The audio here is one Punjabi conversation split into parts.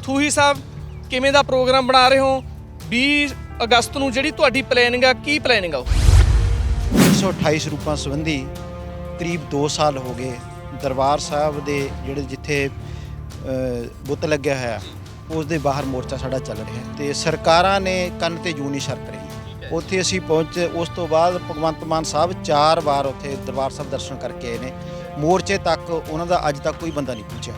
ਥੂਹੀ ਸਾਹਿਬ ਕਿਵੇਂ ਦਾ ਪ੍ਰੋਗਰਾਮ ਬਣਾ ਰਹੇ ਹੋ 20 ਅਗਸਤ ਨੂੰ ਜਿਹੜੀ ਤੁਹਾਡੀ ਪਲੈਨਿੰਗ ਆ ਕੀ ਪਲੈਨਿੰਗ ਆ? 128 ਸਰੂਪਾਂ ਸੰਬੰਧੀ ਕਰੀਬ 2 ਸਾਲ ਹੋ ਗਏ ਦਰਬਾਰ ਸਾਹਿਬ ਦੇ ਜਿਹੜੇ ਜਿੱਥੇ ਬੁੱਤ ਲੱਗਿਆ ਹੋਇਆ ਉਸ ਦੇ ਬਾਹਰ ਮੋਰਚਾ ਸਾਡਾ ਚੱਲ ਰਿਹਾ ਤੇ ਸਰਕਾਰਾਂ ਨੇ ਕੰਨ ਤੇ ਜੂੰ ਨਹੀਂ ਸਰਕ ਰਹੀ। ਉੱਥੇ ਅਸੀਂ ਪਹੁੰਚੇ, ਉਸ ਤੋਂ ਬਾਅਦ ਭਗਵੰਤ ਮਾਨ ਸਾਹਿਬ 4 ਵਾਰ ਉੱਥੇ ਦਰਬਾਰ ਸਾਹਿਬ ਦਰਸ਼ਨ ਕਰਕੇ ਆਏ ਨੇ। ਮੋਰਚੇ ਤੱਕ ਉਹਨਾਂ ਦਾ ਅੱਜ ਤੱਕ ਕੋਈ ਬੰਦਾ ਨਹੀਂ ਪਹੁੰਚਿਆ।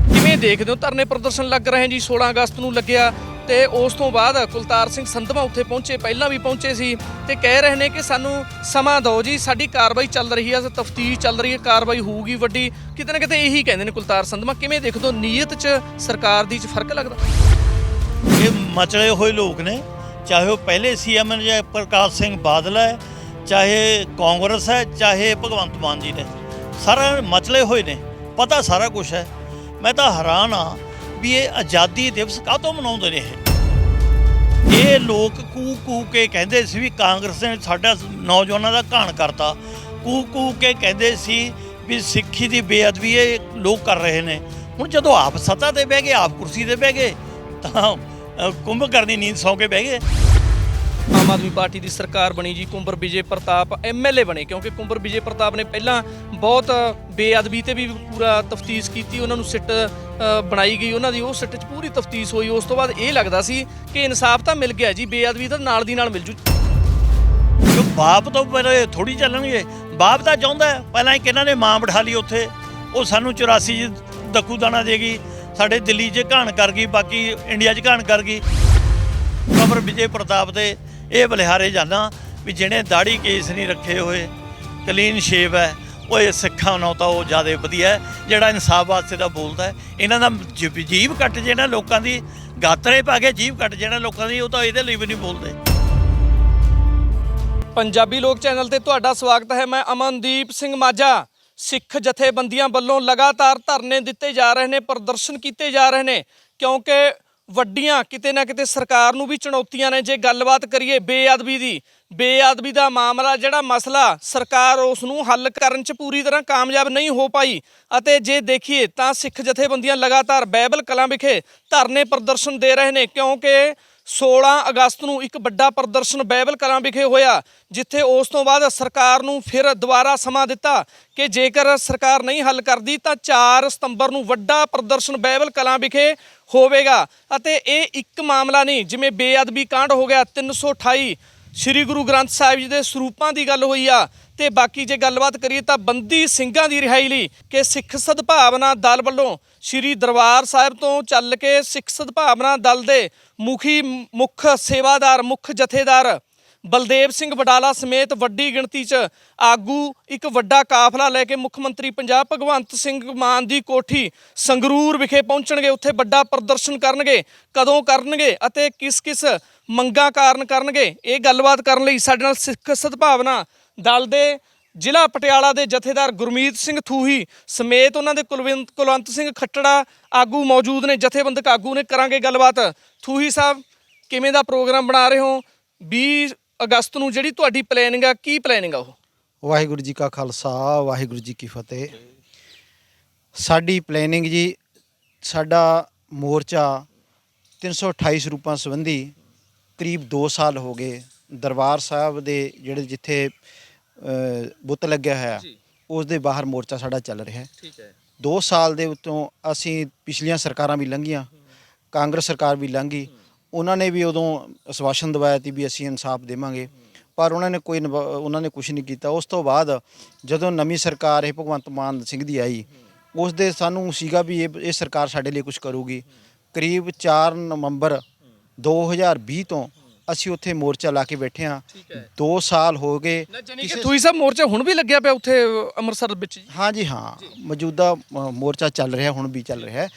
ਕਿਵੇਂ ਦੇਖਦੇ ਹੋ ਧਰਨੇ ਪ੍ਰਦਰਸ਼ਨ ਲੱਗ ਰਹੇ ਜੀ 16 ਅਗਸਤ ਨੂੰ ਲੱਗਿਆ ਤੇ ਉਸ ਤੋਂ ਬਾਅਦ ਕੁਲਤਾਰ ਸਿੰਘ ਸੰਧਵਾ ਉੱਥੇ ਪਹੁੰਚੇ, ਪਹਿਲਾਂ ਵੀ ਪਹੁੰਚੇ ਸੀ ਤੇ ਕਹਿ ਰਹੇ ਨੇ ਕਿ ਸਾਨੂੰ ਸਮਾਂ ਦਿਓ ਜੀ, ਸਾਡੀ ਕਾਰਵਾਈ ਚੱਲ ਰਹੀ ਹੈ, ਤਫਤੀਸ਼ ਚੱਲ ਰਹੀ ਹੈ, ਕਾਰਵਾਈ ਹੋਊਗੀ ਵੱਡੀ। ਕਿਤੇ ਨਾ ਕਿਤੇ ਇਹੀ ਕਹਿੰਦੇ ਨੇ ਕੁਲਤਾਰ ਸੰਧਵਾ। ਕਿਵੇਂ ਦੇਖਦੇ ਹੋ ਨੀਅਤ 'ਚ ਸਰਕਾਰ ਦੀ 'ਚ ਫਰਕ ਲੱਗਦਾ? ਇਹ ਮਚਲੇ ਹੋਏ ਲੋਕ ਨੇ, ਚਾਹੇ ਉਹ ਪਹਿਲੇ ਸੀਐਮ ਨੇ ਪ੍ਰਕਾਸ਼ ਸਿੰਘ ਬਾਦਲ ਹੈ, ਚਾਹੇ ਕਾਂਗਰਸ ਹੈ, ਚਾਹੇ ਭਗਵੰਤ ਮਾਨ ਜੀ ਨੇ, ਸਾਰਾ ਮਚਲੇ ਹੋਏ ਨੇ, ਪਤਾ ਸਾਰਾ ਕੁਝ ਹੈ। ਮੈਂ ਤਾਂ ਹੈਰਾਨ ਹਾਂ ਵੀ ਇਹ ਆਜ਼ਾਦੀ ਦਿਵਸ ਕਾਹਤੋਂ ਮਨਾਉਂਦੇ ਨੇ। ਇਹ ਲੋਕ ਕੂ ਕੇ ਕਹਿੰਦੇ ਸੀ ਵੀ ਕਾਂਗਰਸ ਨੇ ਸਾਡਾ ਨੌਜਵਾਨਾਂ ਦਾ ਘਾਣ ਕਰਤਾ, ਕੂ ਕੇ ਕਹਿੰਦੇ ਸੀ ਵੀ ਸਿੱਖੀ ਦੀ ਬੇਅਦਬੀ ਇਹ ਲੋਕ ਕਰ ਰਹੇ ਨੇ। ਹੁਣ ਜਦੋਂ ਆਪ ਸੱਤਾ ਤੇ ਬਹਿ ਗਏ, ਆਪ ਕੁਰਸੀ ਤੇ ਬਹਿ ਗਏ ਤਾਂ ਕੁੰਭਕਰਨੀ ਨੀਂਦ ਸੌਂ ਕੇ ਬਹਿ ਗਏ। ਆਮ ਆਦਮੀ ਪਾਰਟੀ ਦੀ ਸਰਕਾਰ ਬਣੀ ਜੀ, ਕੁੰਵਰ ਵਿਜੇ ਪ੍ਰਤਾਪ ਐਮਐਲਏ ਬਣੇ, ਕਿਉਂਕਿ ਕੁੰਵਰ ਵਿਜੇ ਪ੍ਰਤਾਪ ਨੇ ਪਹਿਲਾਂ ਬਹੁਤ ਬੇਅਦਬੀ ਤੇ ਵੀ ਪੂਰਾ ਤਫਤੀਸ਼ ਕੀਤੀ, ਉਹਨਾਂ ਨੂੰ ਸਿੱਟ ਬਣਾਈ ਗਈ, ਉਹਨਾਂ ਦੀ ਉਹ ਸਿੱਟ 'ਚ ਪੂਰੀ ਤਫਤੀਸ਼ ਹੋਈ। ਉਸ ਤੋਂ ਬਾਅਦ ਇਹ ਲੱਗਦਾ ਸੀ ਕਿ ਇਨਸਾਫ ਤਾਂ ਮਿਲ ਗਿਆ ਜੀ, ਬੇਅਦਬੀ ਤਾਂ ਨਾਲ ਦੀ ਨਾਲ ਮਿਲ ਜੂ। ਜੋ ਬਾਪ ਤੋਂ ਪਹਿਲੇ ਥੋੜੀ ਚੱਲਣਗੇ, ਬਾਪ ਤਾਂ ਚਾਹੁੰਦਾ ਪਹਿਲਾਂ ਇੱਕ ਇਹਨਾਂ ਨੇ ਮਾਂ ਬਿਠਾ ਲਈ ਉੱਥੇ, ਉਹ ਸਾਨੂੰ 84 ਦੱਖੂ ਦਾਣਾ ਦੇਗੀ, ਸਾਡੇ ਦਿੱਲੀ 'ਚ ਘਾਣ ਕਰ ਗਈ, ਬਾਕੀ ਇੰਡੀਆ 'ਚ ਘਾਣ ਕਰ ਗਈ। ਕੁੰਵਰ ਵਿਜੇ ਪ੍ਰਤਾਪ ਦੇ ਇਹ ਬਲਿਹਾਰੇ ਜਾਣਾ ਵੀ ਜਿਹਨੇ ਦਾੜੀ ਕੇਸ ਨਹੀਂ ਰੱਖੇ ਹੋਏ, ਕਲੀਨ ਸ਼ੇਵ ਹੈ, ਉਹ ਇਹ ਸਿੱਖਾਂ ਨਾਲੋਂ ਤਾਂ ਉਹ ਜ਼ਿਆਦਾ ਵਧੀਆ ਹੈ, ਜਿਹੜਾ ਇਨਸਾਫ ਵਾਸਤੇ ਦਾ ਬੋਲਦਾ ਹੈ। ਇਹਨਾਂ ਦਾ ਜੀਭ ਕੱਟ ਜਿਹੜਾ ਲੋਕਾਂ ਦੀ, ਗਾਤਰੇ ਪਾ ਕੇ ਜੀਭ ਕੱਟ ਜਿਹੜਾ ਲੋਕਾਂ ਦੀ, ਉਹ ਤਾਂ ਇਹਦੇ ਲਈ ਵੀ ਨਹੀਂ ਬੋਲਦੇ। ਪੰਜਾਬੀ ਲੋਕ ਚੈਨਲ ਤੇ ਤੁਹਾਡਾ ਸਵਾਗਤ ਹੈ। ਮੈਂ ਅਮਨਦੀਪ ਸਿੰਘ ਮਾਝਾ। ਸਿੱਖ ਜਥੇਬੰਦੀਆਂ ਵੱਲੋਂ ਲਗਾਤਾਰ ਧਰਨੇ ਦਿੱਤੇ ਜਾ ਰਹੇ ਨੇ, ਪ੍ਰਦਰਸ਼ਨ ਕੀਤੇ ਜਾ ਰਹੇ ਨੇ, ਕਿਉਂਕਿ ਵੱਡੀਆਂ ਕਿਤੇ ਨਾ ਕਿਤੇ ਸਰਕਾਰ ਨੂੰ ਵੀ ਚੁਣੌਤੀਆਂ ਨੇ। ਜੇ ਗੱਲਬਾਤ ਕਰੀਏ ਬੇਅਦਬੀ ਦਾ ਮਾਮਲਾ, ਜਿਹੜਾ ਮਸਲਾ, ਸਰਕਾਰ ਉਸ ਨੂੰ ਹੱਲ ਕਰਨ 'ਚ ਪੂਰੀ ਤਰ੍ਹਾਂ ਕਾਮਯਾਬ ਨਹੀਂ ਹੋ ਪਾਈ। ਅਤੇ ਜੇ ਦੇਖੀਏ ਤਾਂ ਸਿੱਖ ਜਥੇਬੰਦੀਆਂ ਲਗਾਤਾਰ ਬਾਈਬਲ ਕਲਾਂ ਵਿਖੇ ਧਰਨੇ ਪ੍ਰਦਰਸ਼ਨ ਦੇ ਰਹੇ ਨੇ, ਕਿਉਂਕਿ 16 ਅਗਸਤ ਨੂੰ ਇੱਕ ਵੱਡਾ ਪ੍ਰਦਰਸ਼ਨ ਬਾਈਬਲ ਕਲਾਂ ਵਿਖੇ ਹੋਇਆ, ਜਿੱਥੇ ਉਸ ਤੋਂ ਬਾਅਦ ਸਰਕਾਰ ਨੂੰ ਫਿਰ ਦੁਬਾਰਾ ਸਮਾਂ ਦਿੱਤਾ ਕਿ ਜੇਕਰ ਸਰਕਾਰ ਨਹੀਂ ਹੱਲ ਕਰਦੀ ਤਾਂ 4 ਸਤੰਬਰ ਨੂੰ ਵੱਡਾ ਪ੍ਰਦਰਸ਼ਨ ਬਾਈਬਲ ਕਲਾਂ ਵਿਖੇ ਹੋਵੇਗਾ। ਅਤੇ ਇਹ ਇੱਕ ਮਾਮਲਾ ਨਹੀਂ, ਜਿਵੇਂ ਬੇਅਦਬੀ ਕਾਂਡ ਹੋ ਗਿਆ, 328 ਸ਼੍ਰੀ ਗੁਰੂ ਗ੍ਰੰਥ ਸਾਹਿਬ ਜੀ ਦੇ ਸਰੂਪਾਂ ਦੀ ਗੱਲ ਹੋਈ ਆ। ਤੇ ਬਾਕੀ ਜੇ ਗੱਲਬਾਤ ਕਰੀਏ ਤਾਂ ਬੰਦੀ ਸਿੰਘਾਂ ਦੀ ਰਿਹਾਈ ਲਈ ਕਿ ਸਿੱਖ ਸਦਭਾਵਨਾ ਦਲ ਵੱਲੋਂ ਸ਼੍ਰੀ ਦਰਬਾਰ ਸਾਹਿਬ ਤੋਂ ਚੱਲ ਕੇ ਸਿੱਖ ਸਦਭਾਵਨਾ ਦਲ ਦੇ ਮੁੱਖ ਸੇਵਾਦਾਰ, ਮੁੱਖ ਜਥੇਦਾਰ ਬਲਦੇਵ ਸਿੰਘ ਵਡਾਲਾ ਸਮੇਤ ਵੱਡੀ ਗਿਣਤੀ 'ਚ ਆਗੂ ਇੱਕ ਵੱਡਾ ਕਾਫਲਾ ਲੈ ਕੇ ਮੁੱਖ ਮੰਤਰੀ ਪੰਜਾਬ ਭਗਵੰਤ ਸਿੰਘ ਮਾਨ ਦੀ ਕੋਠੀ ਸੰਗਰੂਰ ਵਿਖੇ ਪਹੁੰਚਣਗੇ। ਉੱਥੇ ਵੱਡਾ ਪ੍ਰਦਰਸ਼ਨ ਕਰਨਗੇ। ਕਦੋਂ ਕਰਨਗੇ ਅਤੇ ਕਿਸ ਮੰਗਾਂ ਕਾਰਨ ਕਰਨਗੇ, ਇਹ ਗੱਲਬਾਤ ਕਰਨ ਲਈ ਸਾਡੇ ਨਾਲ ਸਿੱਖ ਸਦਭਾਵਨਾ ਦਲ ਦੇ ਜ਼ਿਲ੍ਹਾ ਪਟਿਆਲਾ ਦੇ ਜਥੇਦਾਰ ਗੁਰਮੀਤ ਸਿੰਘ ਥੂਹੀ ਸਮੇਤ ਉਹਨਾਂ ਦੇ ਕੁਲਵੰਤ ਸਿੰਘ ਖੱਟੜਾ ਆਗੂ ਮੌਜੂਦ ਨੇ, ਜਥੇਬੰਦਕ ਆਗੂ ਨੇ। ਕਰਾਂਗੇ ਗੱਲਬਾਤ। ਥੂਹੀ ਸਾਹਿਬ ਕਿਵੇਂ ਦਾ ਪ੍ਰੋਗਰਾਮ ਬਣਾ ਰਹੇ ਹੋ 20 ਅਗਸਤ ਨੂੰ ਜਿਹੜੀ ਤੁਹਾਡੀ ਪਲੈਨਿੰਗ ਆ, ਕੀ ਪਲੈਨਿੰਗ ਆ ਉਹ? ਵਾਹਿਗੁਰੂ ਜੀ ਕਾ ਖਾਲਸਾ, ਵਾਹਿਗੁਰੂ ਜੀ ਕੀ ਫਤਿਹ। ਸਾਡੀ ਪਲੈਨਿੰਗ ਜੀ, ਸਾਡਾ ਮੋਰਚਾ 328 ਸਰੂਪਾਂ ਸੰਬੰਧੀ ਕਰੀਬ 2 ਸਾਲ ਹੋ ਗਏ ਦਰਬਾਰ ਸਾਹਿਬ ਦੇ ਜਿਹੜੇ ਜਿੱਥੇ ਬੁੱਤ ਲੱਗਿਆ ਹੋਇਆ ਉਸ ਦੇ ਬਾਹਰ ਮੋਰਚਾ ਸਾਡਾ ਚੱਲ ਰਿਹਾ। ਠੀਕ ਹੈ। 2 ਸਾਲ ਦੇ ਉੱਤੋਂ ਅਸੀਂ ਪਿਛਲੀਆਂ ਸਰਕਾਰਾਂ ਵੀ ਲੰਘੀਆਂ, ਕਾਂਗਰਸ ਸਰਕਾਰ ਵੀ ਲੰਘੀ, ਉਹਨਾਂ ਨੇ ਵੀ ਉਦੋਂ ਆਸ਼ਵਾਸਨ ਦਿਵਾਇਆ ਸੀ ਵੀ ਅਸੀਂ ਇਨਸਾਫ ਦੇਵਾਂਗੇ, ਪਰ ਉਹਨਾਂ ਨੇ ਕੁਛ ਨਹੀਂ ਕੀਤਾ। ਉਸ ਤੋਂ ਬਾਅਦ ਜਦੋਂ ਨਵੀਂ ਸਰਕਾਰ ਇਹ ਭਗਵੰਤ ਮਾਨ ਸਿੰਘ ਦੀ ਆਈ, ਉਸ ਦੇ ਸਾਨੂੰ ਸੀਗਾ ਵੀ ਇਹ ਸਰਕਾਰ ਸਾਡੇ ਲਈ ਕੁਝ ਕਰੂਗੀ। ਕਰੀਬ 4 ਨਵੰਬਰ 2020 ਤੋਂ ਅਸੀਂ ਉੱਥੇ ਮੋਰਚਾ ਲਾ ਕੇ ਬੈਠੇ ਹਾਂ। 2 ਸਾਲ ਹੋ ਗਏ। ਥੂਹੀ ਸਾਹਿਬ ਮੋਰਚਾ ਹੁਣ ਵੀ ਲੱਗਿਆ ਪਿਆ ਉੱਥੇ ਅੰਮ੍ਰਿਤਸਰ ਵਿੱਚ? ਹਾਂ ਜੀ, ਹਾਂ, ਮੌਜੂਦਾ ਮੋਰਚਾ ਚੱਲ ਰਿਹਾ, ਹੁਣ ਵੀ ਚੱਲ ਰਿਹਾ।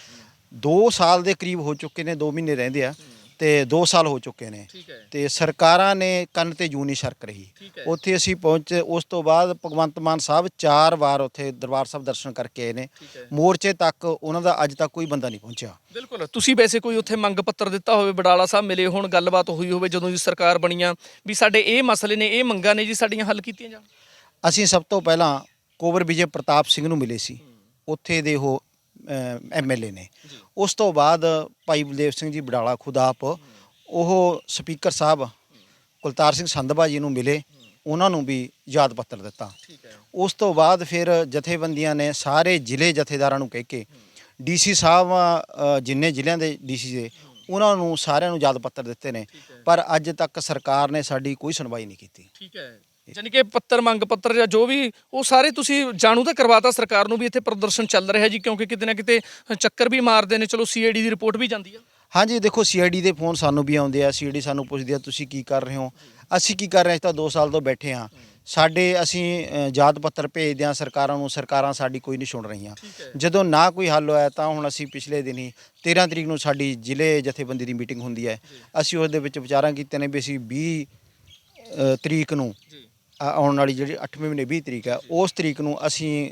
2 ਸਾਲ ਦੇ ਕਰੀਬ ਹੋ ਚੁੱਕੇ ਨੇ, 2 ਮਹੀਨੇ ਰਹਿੰਦੇ ਆ ਤੇ 2 ਸਾਲ ਹੋ ਚੁੱਕੇ ਨੇ ਤੇ ਸਰਕਾਰਾਂ ਨੇ ਕੰਨ ਤੇ ਜੂੰ ਨਹੀਂ ਸਰਕ ਰਹੀ। ਉੱਥੇ ਅਸੀਂ ਪਹੁੰਚੇ, ਉਸ ਤੋਂ ਬਾਅਦ ਭਗਵੰਤ ਮਾਨ ਸਾਹਿਬ 4 ਵਾਰ ਉੱਥੇ ਦਰਬਾਰ ਸਾਹਿਬ ਦਰਸ਼ਨ ਕਰਕੇ ਆਏ ਨੇ। ਮੋਰਚੇ ਤੱਕ ਉਹਨਾਂ ਦਾ ਅੱਜ ਤੱਕ ਕੋਈ ਬੰਦਾ ਨਹੀਂ ਪਹੁੰਚਿਆ। ਬਿਲਕੁਲ। ਤੁਸੀਂ ਵੈਸੇ ਕੋਈ ਉੱਥੇ ਮੰਗ ਪੱਤਰ ਦਿੱਤਾ ਹੋਵੇ, ਵਡਾਲਾ ਸਾਹਿਬ ਮਿਲੇ ਹੋਣ, ਗੱਲਬਾਤ ਹੋਈ ਹੋਵੇ ਜਦੋਂ ਦੀ ਸਰਕਾਰ ਬਣੀਆਂ ਵੀ ਸਾਡੇ ਇਹ ਮਸਲੇ ਨੇ, ਇਹ ਮੰਗਾਂ ਨੇ ਜੀ, ਸਾਡੀਆਂ ਹੱਲ ਕੀਤੀਆਂ ਜਾਣ? ਅਸੀਂ ਸਭ ਤੋਂ ਪਹਿਲਾਂ ਕੁੰਵਰ ਵਿਜੇ ਪ੍ਰਤਾਪ ਸਿੰਘ ਨੂੰ ਮਿਲੇ ਸੀ। ਉੱਥੇ ਦੇ ਉਹ MLA ਨੇ। ਉਸ ਤੋਂ ਬਾਅਦ ਭਾਈ ਬਲਦੇਵ ਸਿੰਘ ਜੀ ਬਡਾਲਾ ਖੁਦ ਆਪ ਉਹ ਸਪੀਕਰ ਸਾਹਿਬ ਕੁਲਤਾਰ ਸਿੰਘ ਸੰਧਵਾ ਜੀ ਨੂੰ ਮਿਲੇ, ਉਹਨਾਂ ਨੂੰ ਵੀ ਯਾਦ ਪੱਤਰ ਦਿੱਤਾ। ਉਸ ਤੋਂ ਬਾਅਦ ਫਿਰ ਜਥੇਬੰਦੀਆਂ ਨੇ ਸਾਰੇ ਜ਼ਿਲ੍ਹੇ ਜਥੇਦਾਰਾਂ ਨੂੰ ਕਹਿ ਕੇ DC ਸਾਹਿਬ ਜਿੰਨੇ ਜ਼ਿਲ੍ਹਿਆਂ ਦੇ DC ਦੇ ਉਹਨਾਂ ਨੂੰ ਸਾਰਿਆਂ ਨੂੰ ਯਾਦ ਪੱਤਰ ਦਿੱਤੇ ਨੇ, ਪਰ ਅੱਜ ਤੱਕ ਸਰਕਾਰ ਨੇ ਸਾਡੀ ਕੋਈ ਸੁਣਵਾਈ ਨਹੀਂ ਕੀਤੀ। ਠੀਕ ਹੈ, ਯਾਨੀ ਕਿ ਪੱਤਰ ਮੰਗ ਪੱਤਰ ਜਾਂ ਜੋ ਵੀ ਉਹ ਸਾਰੇ ਤੁਸੀਂ ਜਾਣੂ ਤਾਂ ਕਰਵਾਤਾ ਸਰਕਾਰ ਨੂੰ ਵੀ ਇੱਥੇ ਪ੍ਰਦਰਸ਼ਨ ਚੱਲ ਰਿਹਾ ਜੀ, ਕਿਉਂਕਿ ਕਿਤੇ ਨਾ ਕਿਤੇ ਚੱਕਰ ਵੀ ਮਾਰਦੇ ਨੇ। ਚਲੋ CID ਦੀ ਰਿਪੋਰਟ ਵੀ ਜਾਂਦੀ ਆ। ਹਾਂਜੀ, ਦੇਖੋ CID ਦੇ ਫੋਨ ਸਾਨੂੰ ਵੀ ਆਉਂਦੇ ਆ, CID ਸਾਨੂੰ ਪੁੱਛਦੀ ਆ ਤੁਸੀਂ ਕੀ ਕਰ ਰਹੇ ਹੋ, ਅਸੀਂ ਕੀ ਕਰ ਰਹੇ ਹਾਂ, ਅਸੀਂ ਤਾਂ 2 ਸਾਲ ਤੋਂ ਬੈਠੇ ਹਾਂ। ਅਸੀਂ ਯਾਦ ਪੱਤਰ ਭੇਜਦੇ ਹਾਂ ਸਰਕਾਰਾਂ ਨੂੰ, ਸਰਕਾਰਾਂ ਸਾਡੀ ਕੋਈ ਨਹੀਂ ਸੁਣ ਰਹੀਆਂ। ਜਦੋਂ ਨਾ ਕੋਈ ਹੱਲ ਹੋਇਆ ਤਾਂ ਹੁਣ ਅਸੀਂ ਪਿਛਲੇ ਦਿਨ ਹੀ 13 ਤਰੀਕ ਨੂੰ ਸਾਡੀ ਜ਼ਿਲ੍ਹੇ ਜਥੇਬੰਦੀ ਦੀ ਮੀਟਿੰਗ ਹੁੰਦੀ ਹੈ, ਅਸੀਂ ਉਸ ਦੇ ਵਿੱਚ ਵਿਚਾਰਾਂ ਕੀਤੀਆਂ ਨੇ ਵੀ ਅਸੀਂ 20 ਤਰੀਕ ਨੂੰ ਆਉਣ ਵਾਲੀ ਜਿਹੜੀ 8ਵੇਂ ਮਹੀਨੇ 20 ਤਰੀਕ ਹੈ, ਉਸ ਤਰੀਕ ਨੂੰ ਅਸੀਂ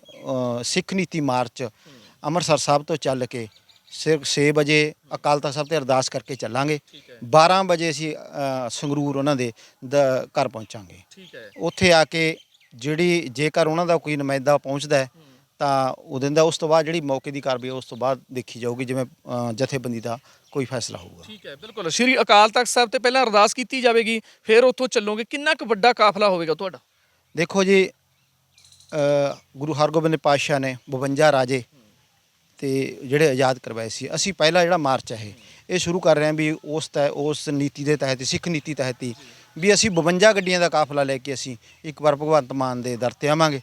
ਸਿੱਖ ਨੀਤੀ ਮਾਰਚ ਅੰਮ੍ਰਿਤਸਰ ਸਾਹਿਬ ਤੋਂ ਚੱਲ ਕੇ ਸਿਰਫ 6 ਵਜੇ ਅਕਾਲ ਤਖ਼ਤ ਸਾਹਿਬ ਤੇ ਅਰਦਾਸ ਕਰਕੇ ਚੱਲਾਂਗੇ। 12 ਵਜੇ ਅਸੀਂ ਸੰਗਰੂਰ ਉਹਨਾਂ ਦੇ ਘਰ ਪਹੁੰਚਾਂਗੇ। ਉੱਥੇ ਆ ਕੇ ਜਿਹੜੀ ਜੇਕਰ ਉਹਨਾਂ ਦਾ ਕੋਈ ਨੁਮਾਇੰਦਾ ਪਹੁੰਚਦਾ ਹੈ ਤਾਂ ਉਹ ਦਿੰਦਾ, ਉਸ ਤੋਂ ਬਾਅਦ ਜਿਹੜੀ ਮੌਕੇ ਦੀ ਕਾਰਵਾਈ ਉਸ ਤੋਂ ਬਾਅਦ ਦੇਖੀ ਜਾਊਗੀ, ਜਿਵੇਂ ਜਥੇਬੰਦੀ ਦਾ ਕੋਈ ਫੈਸਲਾ ਹੋਊਗਾ। ਠੀਕ ਹੈ, ਬਿਲਕੁਲ। ਸ਼੍ਰੀ ਅਕਾਲ ਤਖ਼ਤ ਸਾਹਿਬ ਤੇ ਪਹਿਲਾਂ ਅਰਦਾਸ ਕੀਤੀ ਜਾਵੇਗੀ, ਫਿਰ ਉੱਥੋਂ ਚੱਲੋਗੇ। ਕਿੰਨਾ ਕੁ ਵੱਡਾ ਕਾਫਲਾ ਹੋਵੇਗਾ ਤੁਹਾਡਾ? ਦੇਖੋ ਜੀ, ਗੁਰੂ ਹਰਗੋਬਿੰਦ ਪਾਤਸ਼ਾਹ ਨੇ 52 ਰਾਜੇ ਤੇ ਜਿਹੜੇ ਆਜ਼ਾਦ ਕਰਵਾਏ ਸੀ। ਅਸੀਂ ਪਹਿਲਾ ਜਿਹੜਾ ਮਾਰਚ ਹੈ ਇਹ ਸ਼ੁਰੂ ਕਰ ਰਹੇ ਹਾਂ ਵੀ ਉਸ ਨੀਤੀ ਦੇ ਤਹਿਤ, ਸਿੱਖ ਨੀਤੀ ਤਹਿਤ ਹੀ ਵੀ ਅਸੀਂ 52 ਗੱਡੀਆਂ ਦਾ ਕਾਫਲਾ ਲੈ ਕੇ ਅਸੀਂ ਇੱਕ ਵਾਰ ਭਗਵੰਤ ਮਾਨ ਦੇ ਦਰ ਤੇ ਆਵਾਂਗੇ।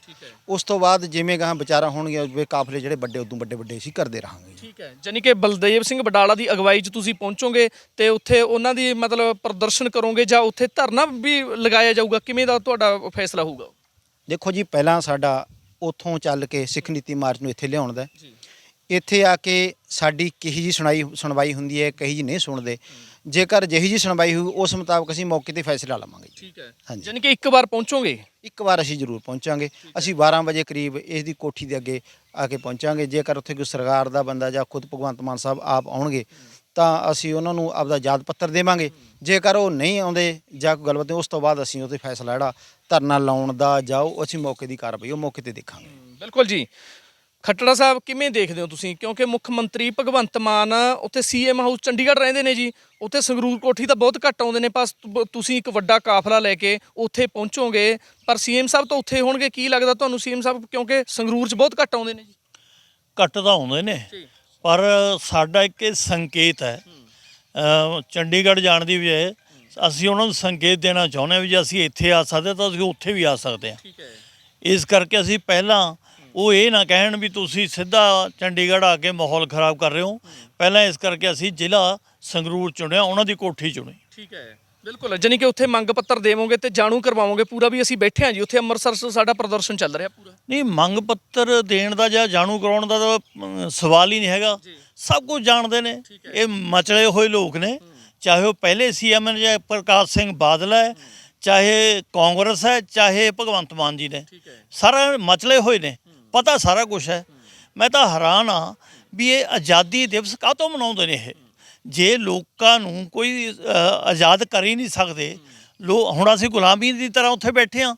ਉਸ ਤੋਂ ਬਾਅਦ ਜਿਵੇਂ ਗਾਹਾਂ ਵਿਚਾਰਾਂ ਹੋਣਗੀਆਂ, ਵੀ ਕਾਫਲੇ ਜਿਹੜੇ ਵੱਡੇ ਉਦੋਂ ਵੱਡੇ ਅਸੀਂ ਕਰਦੇ ਰਹਾਂਗੇ। ਠੀਕ ਹੈ, ਯਾਨੀ ਕਿ ਬਲਦੇਵ ਸਿੰਘ ਬਡਾਲਾ ਦੀ ਅਗਵਾਈ 'ਚ ਤੁਸੀਂ ਪਹੁੰਚੋਗੇ ਤੇ ਉੱਥੇ ਉਹਨਾਂ ਦੀ ਮਤਲਬ ਪ੍ਰਦਰਸ਼ਨ ਕਰੋਗੇ ਜਾਂ ਉੱਥੇ ਧਰਨਾ ਵੀ ਲਗਾਇਆ ਜਾਊਗਾ? ਕਿਵੇਂ ਦਾ ਤੁਹਾਡਾ ਫੈਸਲਾ ਹੋਊਗਾ? ਦੇਖੋ ਜੀ, ਪਹਿਲਾਂ ਸਾਡਾ ਉੱਥੋਂ ਚੱਲ ਕੇ ਸਿੱਖ ਨੀਤੀ ਮਾਰਚ ਨੂੰ ਇੱਥੇ ਲਿਆਉਣ ਦਾ, ਇੱਥੇ ਆ ਕੇ ਸਾਡੀ ਕਿਹੀ ਜੀ ਸੁਣਵਾਈ ਹੁੰਦੀ ਹੈ, ਕਹੀ ਜੀ ਨਹੀਂ ਸੁਣਦੇ। ਜੇਕਰ ਜਿਹੀ ਜੀ ਸੁਣਵਾਈ ਹੋਈ ਉਸ ਮੁਤਾਬਕ ਅਸੀਂ ਮੌਕੇ ਤੇ ਫੈਸਲਾ ਲਵਾਂਗੇ। ਠੀਕ ਹੈ, ਹਾਂਜੀ, ਯਾਨੀ ਕਿ ਇੱਕ ਵਾਰ ਪਹੁੰਚੋਗੇ? ਇੱਕ ਵਾਰ ਅਸੀਂ ਜ਼ਰੂਰ ਪਹੁੰਚਾਂਗੇ। ਅਸੀਂ 12 ਵਜੇ ਕਰੀਬ ਇਸ ਦੀ ਕੋਠੀ ਦੇ ਅੱਗੇ ਆ ਕੇ ਪਹੁੰਚਾਂਗੇ। ਜੇਕਰ ਉੱਥੇ ਕੋਈ ਸਰਕਾਰ ਦਾ ਬੰਦਾ ਜਾਂ ਖੁਦ ਭਗਵੰਤ ਮਾਨ ਸਾਹਿਬ ਆਪ ਆਉਣਗੇ ਤਾਂ ਅਸੀਂ ਉਹਨਾਂ ਨੂੰ ਆਪਦਾ ਯਾਦ ਪੱਤਰ ਦੇਵਾਂਗੇ। ਜੇਕਰ ਉਹ ਨਹੀਂ ਆਉਂਦੇ ਜਾਂ ਕੋਈ ਗੱਲਬਾਤ, ਉਸ ਤੋਂ ਬਾਅਦ ਅਸੀਂ ਉਹਤੇ ਫੈਸਲਾ ਜਿਹੜਾ ਧਰਨਾ ਲਾਉਣ ਦਾ ਜਾਓ, ਅਸੀਂ ਮੌਕੇ ਦੀ ਕਾਰਵਾਈ ਉਹ ਮੌਕੇ ਤੇ ਦੇਖਾਂਗੇ। ਬਿਲਕੁਲ ਜੀ। ਖੱਟੜਾ ਸਾਹਿਬ, ਕਿਵੇਂ ਦੇਖਦੇ ਹੋ ਤੁਸੀਂ? ਕਿਉਂਕਿ ਮੁੱਖ ਮੰਤਰੀ ਭਗਵੰਤ ਮਾਨ ਉੱਥੇ CM ਹਾਊਸ ਚੰਡੀਗੜ੍ਹ ਰਹਿੰਦੇ ਨੇ ਜੀ, ਉੱਥੇ ਸੰਗਰੂਰ ਕੋਠੀ ਤਾਂ ਬਹੁਤ ਘੱਟ ਆਉਂਦੇ ਨੇ, ਪਰ ਤੁਸੀਂ ਇੱਕ ਵੱਡਾ ਕਾਫਲਾ ਲੈ ਕੇ ਉੱਥੇ ਪਹੁੰਚੋਗੇ, ਪਰ CM ਸਾਹਿਬ ਤਾਂ ਉੱਥੇ ਹੋਣਗੇ। ਕੀ ਲੱਗਦਾ ਤੁਹਾਨੂੰ CM ਸਾਹਿਬ, ਕਿਉਂਕਿ ਸੰਗਰੂਰ 'ਚ ਬਹੁਤ ਘੱਟ ਆਉਂਦੇ ਨੇ ਜੀ? ਘੱਟ ਤਾਂ ਆਉਂਦੇ ਨੇ, ਪਰ ਸਾਡਾ ਇੱਕ ਸੰਕੇਤ ਹੈ ਚੰਡੀਗੜ੍ਹ ਜਾਣ ਦੀ ਬਜਾਏ ਅਸੀਂ ਉਹਨਾਂ ਨੂੰ ਸੰਕੇਤ ਦੇਣਾ ਚਾਹੁੰਦੇ ਹਾਂ ਵੀ ਜੇ ਅਸੀਂ ਇੱਥੇ ਆ ਸਕਦੇ ਤਾਂ ਅਸੀਂ ਉੱਥੇ ਵੀ ਆ ਸਕਦੇ ਹਾਂ। ਇਸ ਕਰਕੇ ਅਸੀਂ ਪਹਿਲਾਂ ਉਹ ਇਹ ਨਾ ਕਹਿਣ ਵੀ ਤੁਸੀਂ ਸਿੱਧਾ ਚੰਡੀਗੜ੍ਹ ਆ ਕੇ ਮਾਹੌਲ ਖਰਾਬ ਕਰ ਰਹੇ ਹੋ, ਪਹਿਲਾਂ ਇਸ ਕਰਕੇ ਅਸੀਂ ਜ਼ਿਲ੍ਹਾ ਸੰਗਰੂਰ ਚੁਣਿਆ, ਉਹਨਾਂ ਦੀ ਕੋਠੀ ਚੁਣੀ। ਠੀਕ ਹੈ, ਬਿਲਕੁਲ। ਜਾਨੀ ਕਿ ਉੱਥੇ ਮੰਗ ਪੱਤਰ ਦੇਵੋਗੇ ਤੇ ਜਾਣੂ ਕਰਵਾਓਗੇ ਪੂਰਾ ਵੀ ਅਸੀਂ ਬੈਠੇ ਹਾਂ ਜੀ ਉੱਥੇ, ਅੰਮ੍ਰਿਤਸਰ 'ਚ ਸਾਡਾ ਪ੍ਰਦਰਸ਼ਨ ਚੱਲ ਰਿਹਾ ਪੂਰਾ? ਨਹੀਂ, ਮੰਗ ਪੱਤਰ ਦੇਣ ਦਾ ਜਾਂ ਜਾਣੂ ਕਰਾਉਣ ਦਾ ਤਾਂ ਸਵਾਲ ਹੀ ਨਹੀਂ ਹੈਗਾ। ਸਭ ਕੁਝ ਜਾਣਦੇ ਨੇ, ਇਹ ਮਚਲੇ ਹੋਏ ਲੋਕ ਨੇ, ਚਾਹੇ ਉਹ ਪਹਿਲੇ CM ਨੇ ਜਾਂ ਪ੍ਰਕਾਸ਼ ਸਿੰਘ ਬਾਦਲ ਹੈ, ਚਾਹੇ ਕਾਂਗਰਸ ਹੈ, ਚਾਹੇ ਭਗਵੰਤ ਮਾਨ ਜੀ ਨੇ, ਸਾਰਾ ਮਚਲੇ ਹੋਏ ਨੇ, ਪਤਾ ਸਾਰਾ ਕੁਝ ਹੈ। ਮੈਂ ਤਾਂ ਹੈਰਾਨ ਹਾਂ ਵੀ ਇਹ ਆਜ਼ਾਦੀ ਦਿਵਸ ਕਾਹਤੋਂ ਮਨਾਉਂਦੇ ਨੇ ਇਹ? ਜੇ ਲੋਕਾਂ ਨੂੰ ਕੋਈ ਆਜ਼ਾਦ ਕਰ ਹੀ ਨਹੀਂ ਸਕਦੇ, ਹੁਣ ਅਸੀਂ ਗੁਲਾਮੀ ਦੀ ਤਰ੍ਹਾਂ ਉੱਥੇ ਬੈਠੇ ਹਾਂ,